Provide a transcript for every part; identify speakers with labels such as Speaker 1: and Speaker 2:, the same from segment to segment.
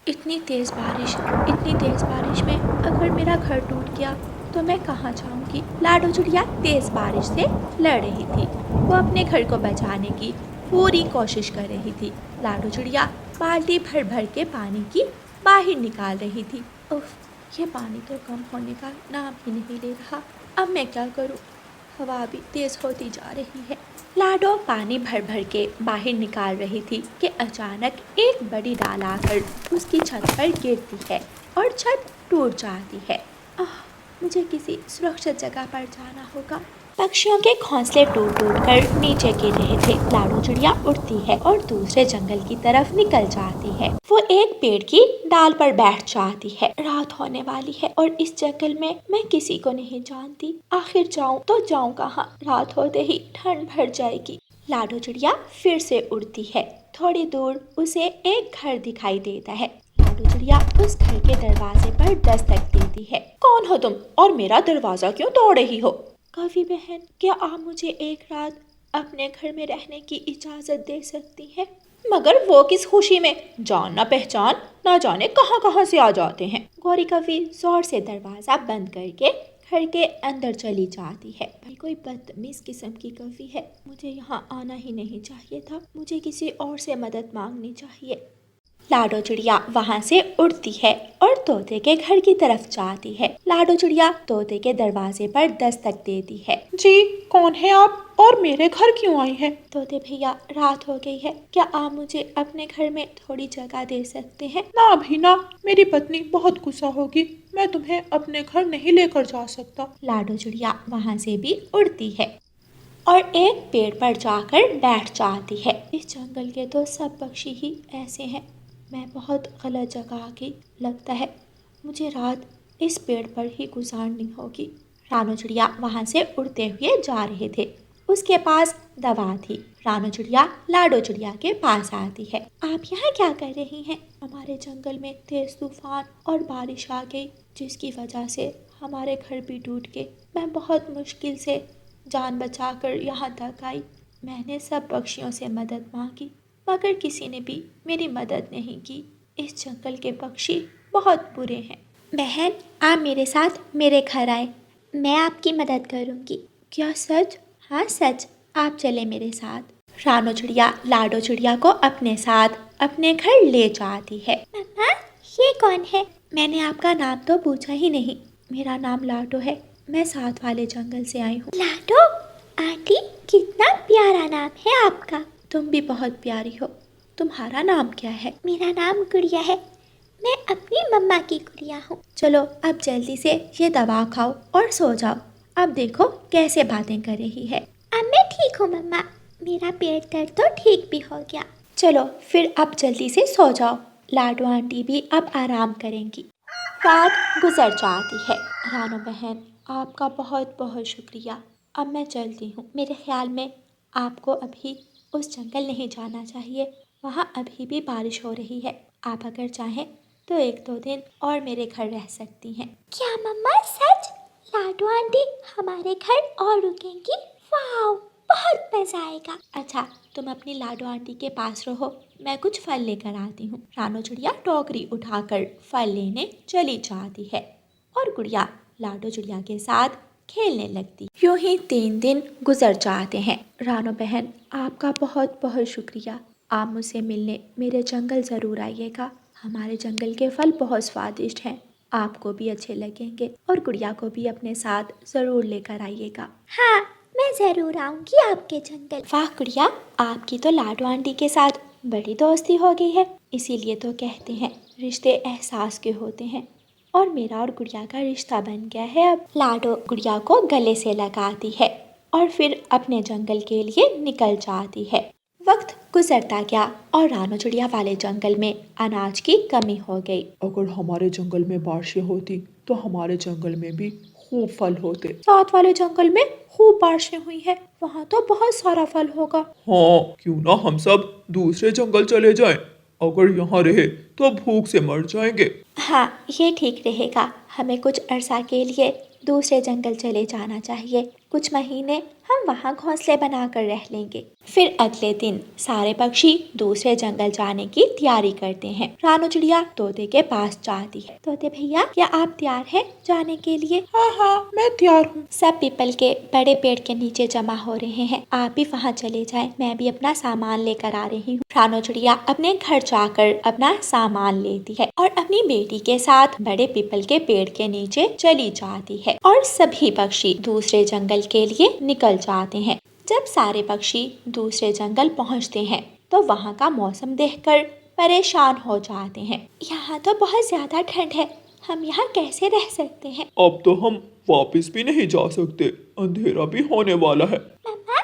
Speaker 1: इतनी तेज़ बारिश में अगर मेरा घर टूट गया तो मैं कहाँ जाऊँगी। लाडो चिड़िया तेज़ बारिश से लड़ रही थी। वो अपने घर को बचाने की पूरी कोशिश कर रही थी। लाडो चिड़िया बाल्टी भर भर के पानी की बाहर निकाल रही थी। उफ, ये पानी तो कम होने का नाम ही नहीं ले रहा। अब मैं क्या करूँ? हवा भी तेज़ होती जा रही है। लाडो पानी भर भर के बाहर निकाल रही थी कि अचानक एक बड़ी डाल आकर उसकी छत पर गिरती है और छत टूट जाती है। मुझे किसी सुरक्षित जगह पर जाना होगा। पक्षियों के घोंसले टूट टूट कर नीचे गिर रहे थे। लाडो चिड़िया उड़ती है और दूसरे जंगल की तरफ निकल जाती है। वो एक पेड़ की डाल पर बैठ जाती है। रात होने वाली है और इस जंगल में मैं किसी को नहीं जानती। आखिर जाऊं तो जाऊं कहाँ? रात होते ही ठंड भर जाएगी। लाडो चिड़िया फिर से उड़ती है। थोड़ी दूर उसे एक घर दिखाई देता है। लाडो चिड़िया उस घर के दरवाजे पर दस्तक देती है। कौन हो तुम और मेरा दरवाजा क्यों तोड़ रही हो? कवि बहन, क्या आप मुझे एक रात अपने घर में रहने की इजाजत दे सकती हैं? मगर वो किस खुशी में? जान ना पहचान ना जाने कहाँ कहाँ से आ जाते हैं। गौरी कवि जोर से दरवाजा बंद करके घर के अंदर चली जाती है। भाई कोई बदतमीज किस्म की कवि है। मुझे यहाँ आना ही नहीं चाहिए था। मुझे किसी और से मदद मांगनी चाहिए। लाडो चिड़िया वहाँ से उड़ती है और तोते के घर की तरफ जाती है। लाडो चिड़िया तोते के दरवाजे पर दस्तक देती है।
Speaker 2: जी, कौन है आप और मेरे घर क्यों आई हैं?
Speaker 1: तोते भैया, रात हो गई है, क्या आप मुझे अपने घर में थोड़ी जगह दे सकते हैं?
Speaker 2: ना अभी ना, मेरी पत्नी बहुत गुस्सा होगी। मैं तुम्हें अपने घर नहीं लेकर जा सकता।
Speaker 1: लाडो चिड़िया वहाँ से भी उड़ती है और एक पेड़ पर जाकर बैठ जाती है। इस जंगल के तो सब पक्षी ही ऐसे हैं। मैं बहुत गलत जगह आ गई। लगता है मुझे रात इस पेड़ पर ही गुजारनी होगी। रानो चिड़िया वहाँ से उड़ते हुए जा रहे थे। उसके पास दवा थी। रानो चिड़िया लाडो चिड़िया के पास आती है। आप यहाँ क्या कर रही हैं? हमारे जंगल में तेज तूफान और बारिश आ गई, जिसकी वजह से हमारे घर भी टूट गए। मैं बहुत मुश्किल से जान बचाकर यहाँ तक आई। मैंने सब पक्षियों से मदद मांगी, मगर किसी ने भी मेरी मदद नहीं की। इस जंगल के पक्षी बहुत बुरे हैं। बहन, आप मेरे साथ मेरे घर आए, मैं आपकी मदद करूँगी। क्या सच? हाँ सच, आप चले मेरे साथ। रानो चिड़िया लाडो चिड़िया को अपने साथ अपने घर ले जाती है। मम्मा, ये कौन है? मैंने आपका नाम तो पूछा ही नहीं। मेरा नाम लाडो है। मैं साथ वाले जंगल से आई हूँ। लाडो आंटी, कितना प्यारा नाम है आपका। तुम भी बहुत प्यारी हो। तुम्हारा नाम क्या है? मेरा नाम गुड़िया है। मैं अपनी मम्मा की गुड़िया हूँ। चलो अब जल्दी से ये दवा खाओ और सो जाओ। अब देखो कैसे बातें कर रही है। अब मैं ठीक हूँ मम्मा, मेरा पेट दर्द तो ठीक भी हो गया। चलो फिर अब जल्दी से सो जाओ। लाडो आंटी भी अब आराम करेंगी। रात गुजर जाती है। रानो बहन, आपका बहुत बहुत शुक्रिया। अब मैं चलती हूँ। मेरे ख्याल में आपको अभी उस जंगल नहीं जाना चाहिए। वहाँ अभी भी बारिश हो रही है। आप अगर चाहें तो 1-2 दिन और मेरे घर रह सकती हैं। क्या मम्मा सच? लाडो आंटी हमारे घर और रुकेंगी? वाह, बहुत मजा आएगा। अच्छा, तुम अपनी लाडो आंटी के पास रहो, मैं कुछ फल लेकर आती हूँ। रानो चिड़िया टोकरी उठाकर फल लेने चली जाती है और गुड़िया लाडो चिड़िया के साथ खेलने लगती। यूं ही 3 दिन गुजर जाते हैं। रानो बहन, आपका बहुत बहुत शुक्रिया। आप मुझसे मिलने मेरे जंगल ज़रूर आइएगा। हमारे जंगल के फल बहुत स्वादिष्ट हैं, आपको भी अच्छे लगेंगे और गुड़िया को भी अपने साथ ज़रूर लेकर आइएगा। हाँ, मैं ज़रूर आऊँगी आपके जंगल। वाह गुड़िया, आपकी तो लाडो आंटी के साथ बड़ी दोस्ती हो गई है। इसीलिए तो कहते हैं रिश्ते एहसास के होते हैं और मेरा और गुड़िया का रिश्ता बन गया है। अब लाडो गुड़िया को गले से लगाती है और फिर अपने जंगल के लिए निकल जाती है। वक्त गुजरता गया और रानो चिड़िया वाले जंगल में अनाज की कमी हो गई।
Speaker 2: अगर हमारे जंगल में बारिशें होती तो हमारे जंगल में भी खूब फल होते।
Speaker 1: साथ वाले जंगल में खूब बारिशें हुई है, वहाँ तो बहुत सारा फल होगा।
Speaker 2: हाँ, क्यों ना हम सब दूसरे जंगल चले जाएं। अगर यहाँ रहे तो भूख से मर जाएंगे।
Speaker 1: हाँ, ये ठीक रहेगा। हमें कुछ अरसा के लिए दूसरे जंगल चले जाना चाहिए। कुछ महीने हम वहाँ घोंसले बनाकर रह लेंगे। फिर अगले दिन सारे पक्षी दूसरे जंगल जाने की तैयारी करते हैं। रानू चिड़िया तोते के पास जाती है। तोते भैया, क्या आप तैयार हैं जाने के लिए?
Speaker 2: हाँ हाँ, मैं तैयार हूँ।
Speaker 1: सब पीपल के बड़े पेड़ के नीचे जमा हो रहे हैं। आप भी वहाँ चले जाएं, मैं भी अपना सामान लेकर आ रही हूँ। रानू चिड़िया अपने घर जाकर अपना सामान लेती है और अपनी बेटी के साथ बड़े पीपल के पेड़ के नीचे चली जाती है और सभी पक्षी दूसरे जंगल के लिए निकल जाते हैं। जब सारे पक्षी दूसरे जंगल पहुँचते हैं तो वहाँ का मौसम देखकर परेशान हो जाते हैं। यहाँ तो बहुत ज्यादा ठंड है, हम यहाँ कैसे रह सकते हैं?
Speaker 2: अब तो हम वापस भी नहीं जा सकते, अंधेरा भी होने वाला है।
Speaker 1: मम्मा,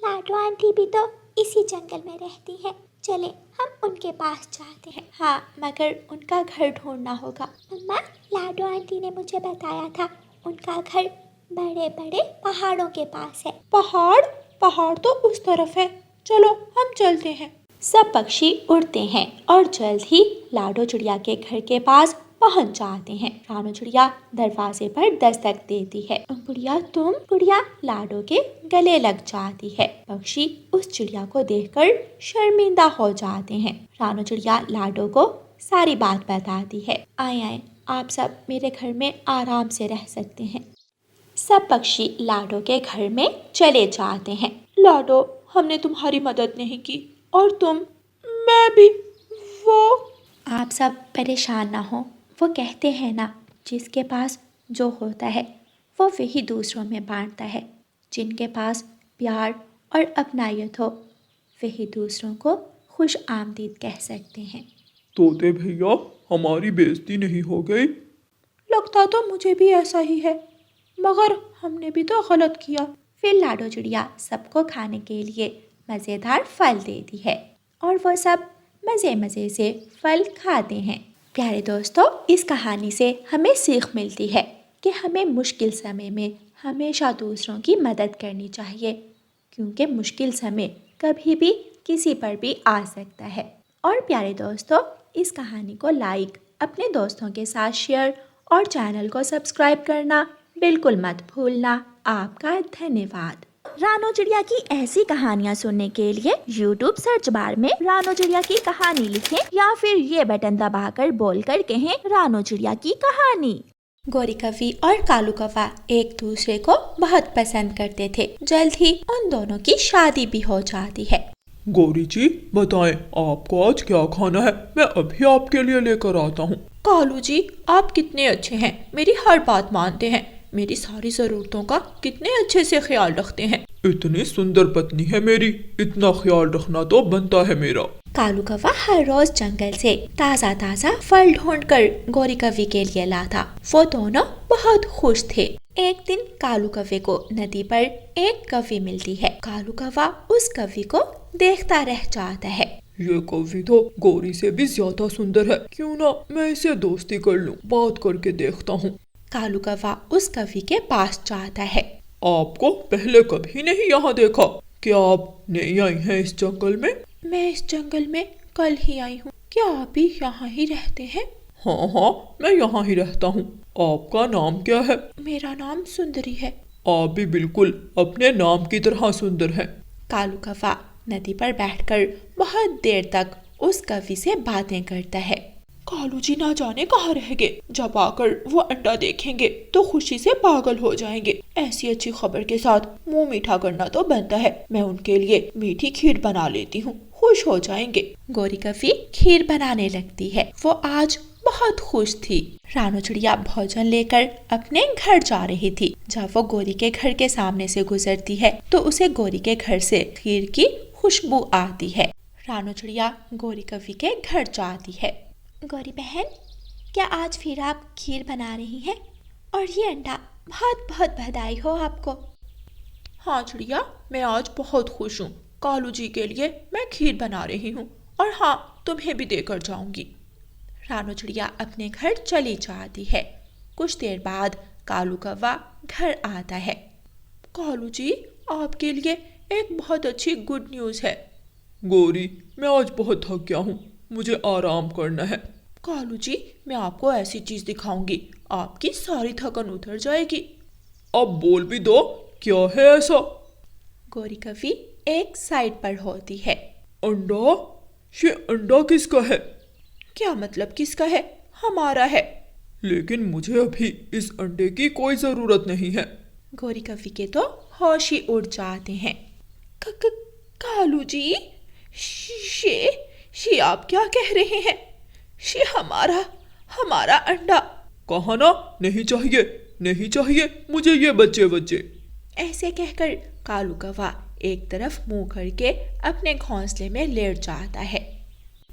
Speaker 1: लाडो आंटी भी तो इसी जंगल में रहती है, चले हम उनके पास जाते हैं। हाँ, मगर उनका घर ढूंढना होगा। मम्मा, लाडो आंटी ने मुझे बताया था उनका घर बड़े बड़े पहाड़ों के पास है।
Speaker 2: पहाड़ तो उस तरफ है, चलो हम चलते हैं।
Speaker 1: सब पक्षी उड़ते हैं और जल्द ही लाडो चिड़िया के घर के पास पहुंच जाते हैं। रानू चिड़िया दरवाजे पर दस्तक देती है। गुड़िया, तुम? गुड़िया लाडो के गले लग जाती है। पक्षी उस चिड़िया को देखकर शर्मिंदा हो जाते हैं। रानू चिड़िया लाडो को सारी बात बताती है। आए, आप सब मेरे घर में आराम से रह सकते हैं। सब पक्षी लाडो के घर में चले जाते हैं।
Speaker 2: लाडो, हमने तुम्हारी मदद नहीं की और तुम? मैं भी। वो?
Speaker 1: आप सब परेशान ना हो। वो कहते हैं ना, जिसके पास जो होता है वो वही दूसरों में बांटता है। जिनके पास प्यार और अपनायत हो वही दूसरों को खुश आमदीद कह सकते हैं।
Speaker 2: तोते भैया, हमारी बेइज्जती नहीं हो गई?
Speaker 1: लगता तो मुझे भी ऐसा ही है, मगर हमने भी तो गलत किया। फिर लाडो चिड़िया सबको खाने के लिए मज़ेदार फल देती है और वो सब मज़े मज़े से फल खाते हैं। प्यारे दोस्तों, इस कहानी से हमें सीख मिलती है कि हमें मुश्किल समय में हमेशा दूसरों की मदद करनी चाहिए, क्योंकि मुश्किल समय कभी भी किसी पर भी आ सकता है। और प्यारे दोस्तों, इस कहानी को लाइक, अपने दोस्तों के साथ शेयर और चैनल को सब्सक्राइब करना बिल्कुल मत भूलना। आपका धन्यवाद। रानू चिड़िया की ऐसी कहानियाँ सुनने के लिए YouTube सर्च बार में रानू चिड़िया की कहानी लिखें या फिर ये बटन दबाकर बोलकर कहें रानू चिड़िया की कहानी। गौरी कव्वी और कालू कौवा एक दूसरे को बहुत पसंद करते थे। जल्द ही उन दोनों की शादी भी हो जाती है।
Speaker 2: गौरी जी, बताएं आपको आज क्या खाना है? मैं अभी आपके लिए लेकर आता हूँ।
Speaker 3: कालू जी, आप कितने अच्छे हैं, मेरी हर बात मानते हैं, मेरी सारी जरूरतों का कितने अच्छे से ख्याल रखते हैं।
Speaker 2: इतनी सुंदर पत्नी है मेरी, इतना ख्याल रखना तो बनता है मेरा।
Speaker 1: कालू कौवा हर रोज जंगल से ताज़ा ताज़ा फल ढूंढकर गौरी कव्वी के लिए लाता। वो दोनों बहुत खुश थे। एक दिन कालू कव्वे को नदी पर एक कव्वी मिलती है। कालू कौवा उस कव्वी को देखता रह जाता है।
Speaker 2: ये कव्वी तो गौरी से भी ज्यादा सुंदर है, क्यों ना मैं इसे दोस्ती कर लूं, बात करके देखता हूँ।
Speaker 1: कालू कौवा उस कव्वी के पास जाता है।
Speaker 2: आपको पहले कभी नहीं यहाँ देखा, क्या आप नई आई हैं इस जंगल में?
Speaker 3: मैं इस जंगल में कल ही आई हूँ, क्या आप भी यहाँ ही रहते हैं?
Speaker 2: हाँ, मैं यहाँ ही रहता हूँ। आपका नाम क्या है?
Speaker 3: मेरा नाम सुंदरी है।
Speaker 2: आप भी बिल्कुल अपने नाम की तरह सुंदर हैं।
Speaker 1: कालू कौवा नदी पर बैठकर बहुत देर तक उस कव्वी से बातें करता है।
Speaker 3: कालू जी ना जाने कहाँ रह गए, जब आकर वो अंडा देखेंगे तो खुशी से पागल हो जाएंगे। ऐसी अच्छी खबर के साथ मुंह मीठा करना तो बनता है। मैं उनके लिए मीठी खीर बना लेती हूँ, खुश हो जाएंगे।
Speaker 1: गौरी कव्वी खीर बनाने लगती है। वो आज बहुत खुश थी। रानू चिड़िया भोजन लेकर अपने घर जा रही थी। जब वो गौरी के घर के सामने से गुजरती है तो उसे गौरी के घर से खीर की खुशबू आती है। रानू चिड़िया गौरी कव्वी के घर जाती है। गौरी बहन, क्या आज फिर आप खीर बना रही हैं? और ये अंडा, बहुत बहुत बधाई हो आपको।
Speaker 3: हाँ चिड़िया, मैं आज बहुत खुश हूँ। कालू जी के लिए मैं खीर बना रही हूँ और हाँ, तुम्हें भी देकर जाऊंगी।
Speaker 1: रानू चिड़िया अपने घर चली जाती है। कुछ देर बाद कालू कौवा घर आता है।
Speaker 3: कालू जी, आपके लिए एक बहुत अच्छी गुड न्यूज़ है।
Speaker 2: गौरी, मैं आज बहुत थक गया हूँ, मुझे आराम करना है।
Speaker 3: कालू जी, मैं आपको ऐसी चीज दिखाऊंगी, आपकी सारी थकन उतर जाएगी।
Speaker 2: अब बोल भी दो, क्या है ऐसा?
Speaker 3: गोरी कवि एक साइड पर होती है।
Speaker 2: अंडा? ये अंडा किसका है?
Speaker 3: क्या मतलब किसका है? हमारा है।
Speaker 2: लेकिन मुझे अभी इस अंडे की कोई जरूरत नहीं है।
Speaker 3: गोरी कवि के तो होश ही उड़ जाते हैं। कालू जी, ये आप क्या कह रहे हैं? ये हमारा अंडा।
Speaker 2: कहा ना, नहीं चाहिए, नहीं चाहिए मुझे ये बच्चे।
Speaker 3: ऐसे कहकर कालू कौवा एक तरफ मुंह करके अपने घोंसले में लेट जाता है।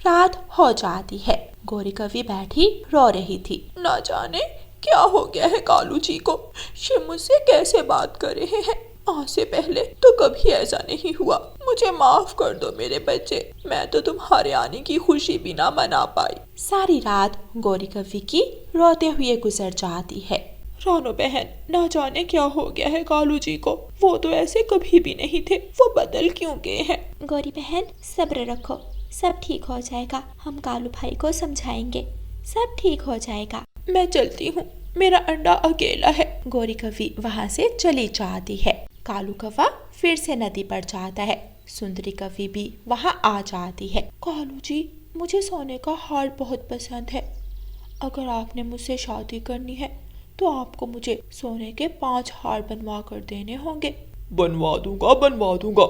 Speaker 3: रात हो जाती है। गोरी कवि बैठी रो रही थी। ना जाने क्या हो गया है कालू जी को, ये मुझसे कैसे बात कर रहे हैं। आज से पहले तो कभी ऐसा नहीं हुआ। मुझे माफ कर दो मेरे बच्चे, मैं तो तुम्हारे आने की खुशी भी ना मना पाई। सारी रात गोरी कवि की रोते हुए गुजर जाती है। रानो बहन, ना जाने क्या हो गया है कालू जी को, वो तो ऐसे कभी भी नहीं थे, वो बदल क्यों गए हैं?
Speaker 1: गौरी बहन सब्र रखो, सब ठीक हो जाएगा। हम कालू भाई को समझाएंगे, सब ठीक हो जाएगा।
Speaker 3: मैं चलती हूँ, मेरा अंडा अकेला है। गोरी कवि वहाँ से चली जाती है। कालू कौवा फिर से नदी पर जाता है। सुंदरी कवि भी वहाँ आ जाती है। कालू जी, मुझे सोने का हार बहुत पसंद है। अगर आपने मुझसे शादी करनी है तो आपको मुझे सोने के 5 हार बनवा कर देने होंगे।
Speaker 2: बनवा दूंगा।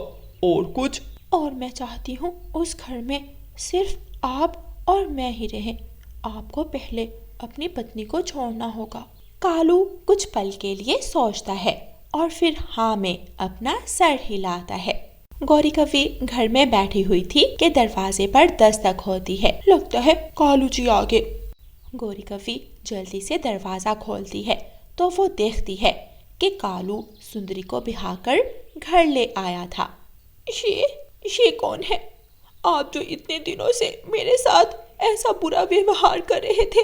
Speaker 2: और कुछ?
Speaker 3: और मैं चाहती हूँ उस घर में सिर्फ आप और मैं ही रहें। आपको पहले अपनी पत्नी को छोड़ना होगा। कालू कुछ पल के लिए सोचता है और फिर हाँ में अपना सर हिलाता है। गौरी कवि घर में बैठी हुई थी कि दरवाजे पर दस्तक होती है। लगता है कालू जी आ गए। गौरी कवि जल्दी से दरवाजा खोलती है तो वो देखती है कि कालू सुंदरी को बिहाकर घर ले आया था। ये कौन है? आप जो इतने दिनों से मेरे साथ ऐसा बुरा व्यवहार कर रहे थे,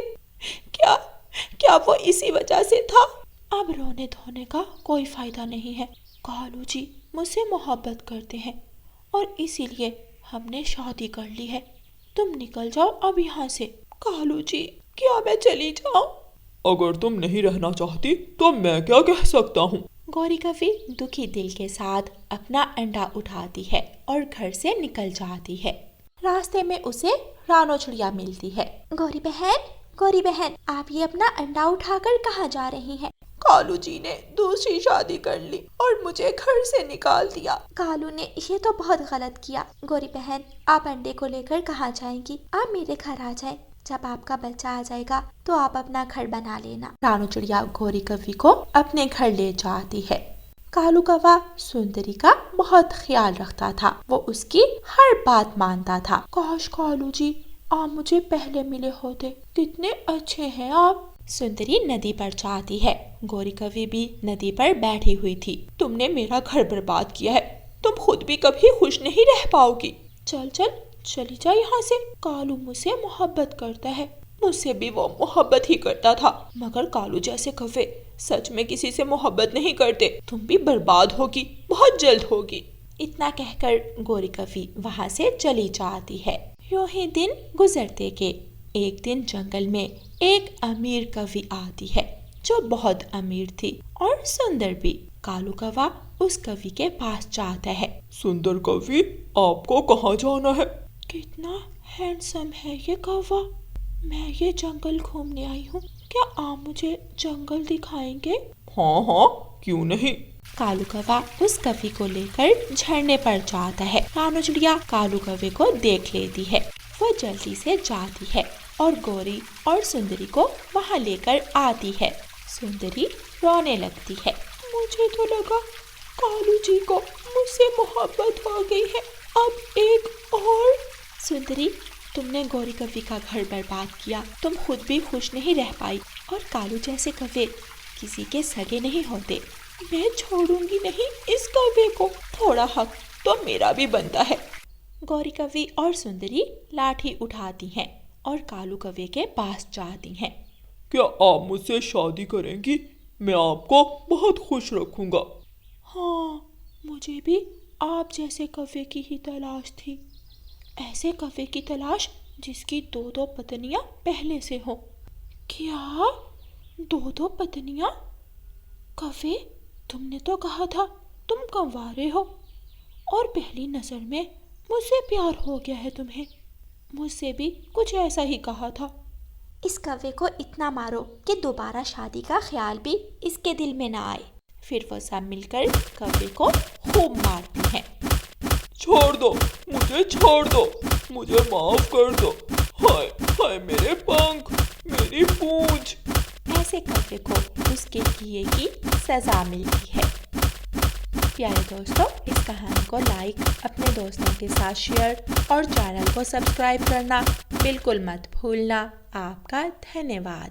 Speaker 3: क्या वो इसी वजह से था? अब रोने धोने का कोई फायदा नहीं है। कालू जी मुझसे मोहब्बत करते हैं और इसीलिए हमने शादी कर ली है। तुम निकल जाओ अब यहाँ से। कालू जी, क्या मैं चली जाऊं?
Speaker 2: अगर तुम नहीं रहना चाहती तो मैं क्या कह सकता हूँ?
Speaker 3: गौरी कवि दुखी दिल के साथ अपना अंडा उठाती है और घर से निकल जाती है। रास्ते में उसे रानो चिड़िया मिलती है।
Speaker 1: गौरी बहन, आप ये अपना अंडा उठाकर कहाँ जा रही हैं?
Speaker 3: कालू जी ने दूसरी शादी कर ली और मुझे घर से निकाल दिया।
Speaker 1: कालू ने ये तो बहुत गलत किया। गौरी बहन, आप अंडे को लेकर कहाँ जाएंगी? आप मेरे घर आ जाएं। जब आपका बच्चा आ जाएगा तो आप अपना घर बना लेना।
Speaker 3: रानो चिड़िया गौरी कवि को अपने घर ले जाती है। कालू कौवा सुंदरी का बहुत ख्याल रखता था। वो उसकी हर बात मानता था। काश कालू जी आप मुझे पहले मिले होते, कितने अच्छे हैं आप। सुंदरी नदी पर जाती है। गौरी कवि भी नदी पर बैठी हुई थी। तुमने मेरा घर बर्बाद किया है, तुम खुद भी कभी खुश नहीं रह पाओगी। चली जा यहाँ से। कालू मुझसे मोहब्बत करता है, मुझसे भी वो मोहब्बत ही करता था। मगर कालू जैसे कौवे सच में किसी से मोहब्बत नहीं करते। तुम भी बर्बाद होगी, बहुत जल्द होगी। इतना कहकर गौरी कवि वहाँ से चली जाती है। यूं ही दिन गुजरते के एक दिन जंगल में एक अमीर कवि आती है जो बहुत अमीर थी और सुंदर भी। कालू कौवा उस कवि के पास जाता है।
Speaker 2: सुंदर कवि, आपको कहाँ जाना है?
Speaker 3: कितना हैंडसम है ये कौवा। मैं ये जंगल घूमने आई हूँ, क्या आप मुझे जंगल दिखाएंगे?
Speaker 2: हाँ, क्यों नहीं।
Speaker 3: कालू कौवा उस कवि को लेकर झरने पर जाता है। रानो चिड़िया कालू कौवे को देख लेती है। वो जल्दी से जाती है और गौरी और सुंदरी को वहाँ लेकर आती है। सुंदरी रोने लगती है। मुझे तो लगा कालू जी को मुझसे मोहब्बत हो गई है, अब एक और। सुंदरी, तुमने गौरी कवि का घर बर्बाद किया, तुम खुद भी खुश नहीं रह पाई और कालू जैसे कौवे किसी के सगे नहीं होते। मैं छोड़ूंगी नहीं इस कौवे को, थोड़ा हक तो मेरा भी बनता है। गौरी कवि और सुंदरी लाठी उठाती हैं और कालू कौवे के पास जाती हैं।
Speaker 2: क्या आप मुझसे शादी करेंगी? मैं आपको बहुत खुश रखूंगा।
Speaker 3: हाँ, मुझे भी आप जैसे कौवे की ही तलाश थी। ऐसे कौवे की तलाश जिसकी 2-2 पत्नियां पहले से हो। क्या 2-2 पत्नियां? कौवे, तुमने तो कहा था तुम कंवारे हो, और पहली नजर में मुझसे प्यार हो गया है तुम्हें। मुझसे भी कुछ ऐसा ही कहा था।
Speaker 1: इस कौवे को इतना मारो कि दोबारा शादी का ख्याल भी इसके दिल में ना आए।
Speaker 3: फिर वो सब मिलकर कौवे को खूब मारती हैं।
Speaker 2: छोड़ दो, मुझे छोड़ दो, मुझे माफ कर दो। हाय हाय मेरे पंख, मेरी पूंछ।
Speaker 3: ऐसे कौवे को उसके किए की सजा मिलती है। प्यारे दोस्तों, इस कहानी को लाइक, अपने दोस्तों के साथ शेयर और चैनल को सब्सक्राइब करना बिल्कुल मत भूलना। आपका धन्यवाद।